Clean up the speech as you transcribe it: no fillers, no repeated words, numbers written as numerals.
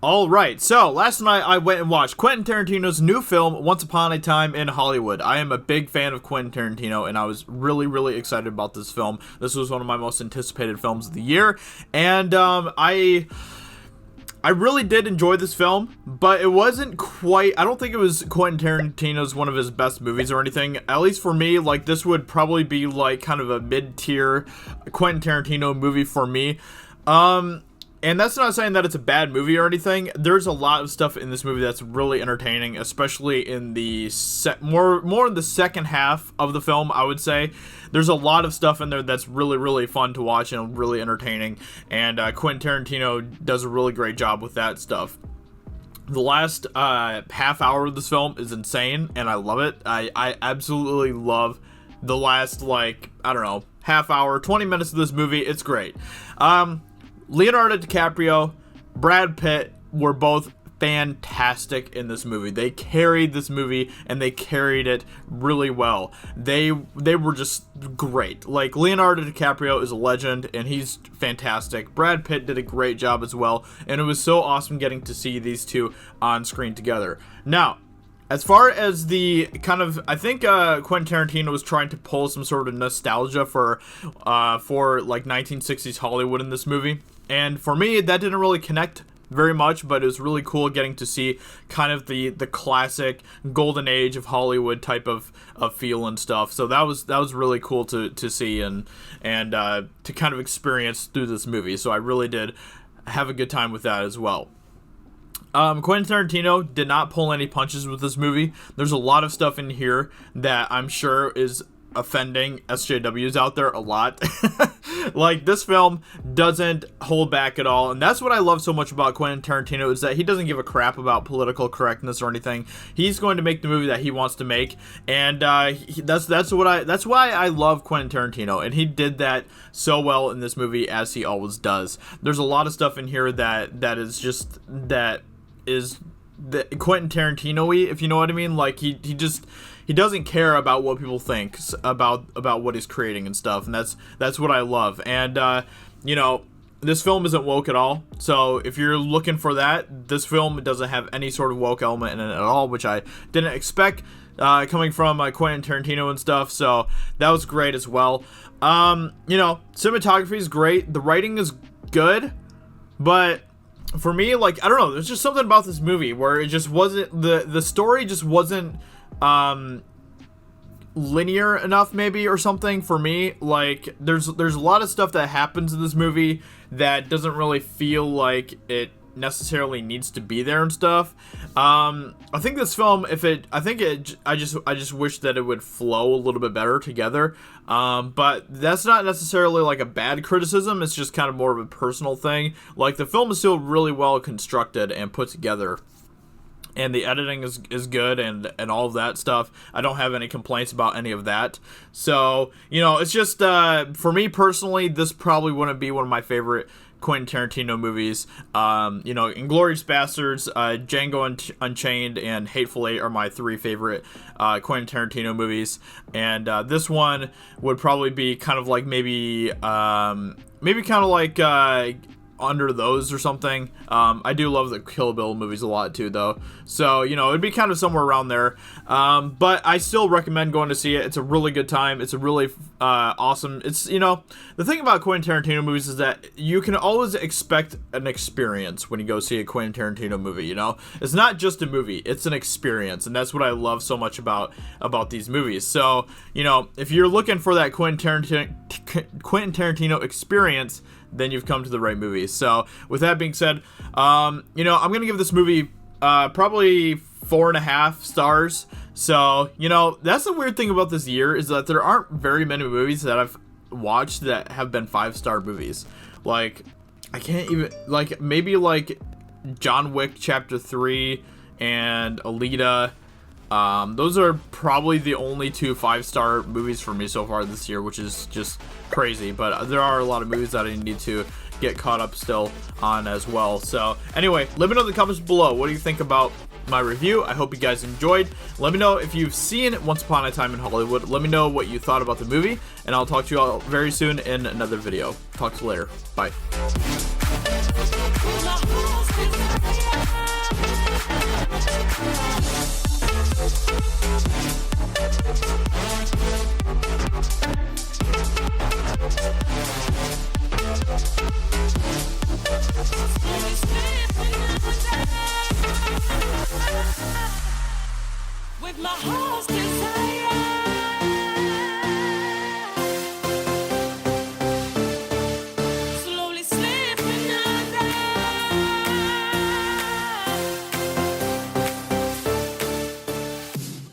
All right, so last night I went and watched Quentin Tarantino's new film, Once Upon a Time in Hollywood. I am a big fan of Quentin Tarantino, and I was really, really excited about this film. This was one of my most anticipated films of the year, and I really did enjoy this film, but it wasn't quite, I don't think it was Quentin Tarantino's one of his best movies or anything. At least for me, like, this would probably be like kind of a mid-tier Quentin Tarantino movie for me. And that's not saying that it's a bad movie or anything. There's a lot of stuff in this movie that's really entertaining, especially in the more in the second half of the film, I would say. There's a lot of stuff in there that's really, really fun to watch and really entertaining. And Quentin Tarantino does a really great job with that stuff. The last half hour of this film is insane, and I love it. I absolutely love the last, like, I don't know, half hour, 20 minutes of this movie. It's great. Leonardo DiCaprio, Brad Pitt were both fantastic in this movie. They carried this movie, and they carried it really well. They were just great. Like, Leonardo DiCaprio is a legend, and he's fantastic. Brad Pitt did a great job as well, and it was so awesome getting to see these two on screen together. Now, as far as the kind of, I think Quentin Tarantino was trying to pull some sort of nostalgia for like 1960s Hollywood in this movie. And for me, that didn't really connect very much, but it was really cool getting to see kind of the classic golden age of Hollywood type of feel and stuff. So that was really cool to see and to kind of experience through this movie. So I really did have a good time with that as well. Quentin Tarantino did not pull any punches with this movie. There's a lot of stuff in here that I'm sure is offending SJWs out there a lot. Like, this film doesn't hold back at all, and that's what I love so much about Quentin Tarantino, is that he doesn't give a crap about political correctness or anything. He's going to make the movie that he wants to make, and that's why I love Quentin Tarantino, and he did that so well in this movie, as he always does. There's a lot of stuff in here that is Quentin Tarantino-y, if you know what I mean. Like, he doesn't care about what people think about what he's creating and stuff, and that's what I love. And this film isn't woke at all, so if you're looking for that, this film doesn't have any sort of woke element in it at all, which I didn't expect coming from Quentin Tarantino and stuff. So that was great as well. Cinematography is great, the writing is good, but for me, like, I don't know, there's just something about this movie where it just wasn't, the story just wasn't linear enough, maybe, or something for me. Like, there's a lot of stuff that happens in this movie that doesn't really feel like it necessarily needs to be there and stuff. I think this film, I just wish that it would flow a little bit better together. But that's not necessarily like a bad criticism. It's just kind of more of a personal thing. Like, the film is still really well constructed and put together, and the editing is good and all of that stuff. I don't have any complaints about any of that. So, it's just, for me personally, this probably wouldn't be one of my favorite Quentin Tarantino movies. Inglourious Basterds, Django Unchained, and Hateful Eight are my three favorite Quentin Tarantino movies. And this one would probably be kind of like maybe kind of like under those or something. I do love the Kill Bill movies a lot too, though, so it'd be kind of somewhere around there. But I still recommend going to see it. It's a really good time. It's a really awesome, it's the thing about Quentin Tarantino movies is that you can always expect an experience when you go see a Quentin Tarantino movie. It's not just a movie, it's an experience, and that's what I love so much about these movies. So if you're looking for that Quentin Tarantino experience, then you've come to the right movie. So with that being said, I'm gonna give this movie probably 4.5 stars. So that's the weird thing about this year, is that there aren't very many movies that I've watched that have been 5-star movies. Like, I can't even, like, maybe like John Wick Chapter 3 and Alita. Those are probably the only 2 5-star movies for me so far this year, which is just crazy. But there are a lot of movies that I need to get caught up still on as well. So anyway, let me know in the comments below, what do you think about my review? I hope you guys enjoyed. Let me know if you've seen Once Upon a Time in Hollywood. Let me know what you thought about the movie, and I'll talk to you all very soon in another video. Talk to you later. Bye. with my heart's desire.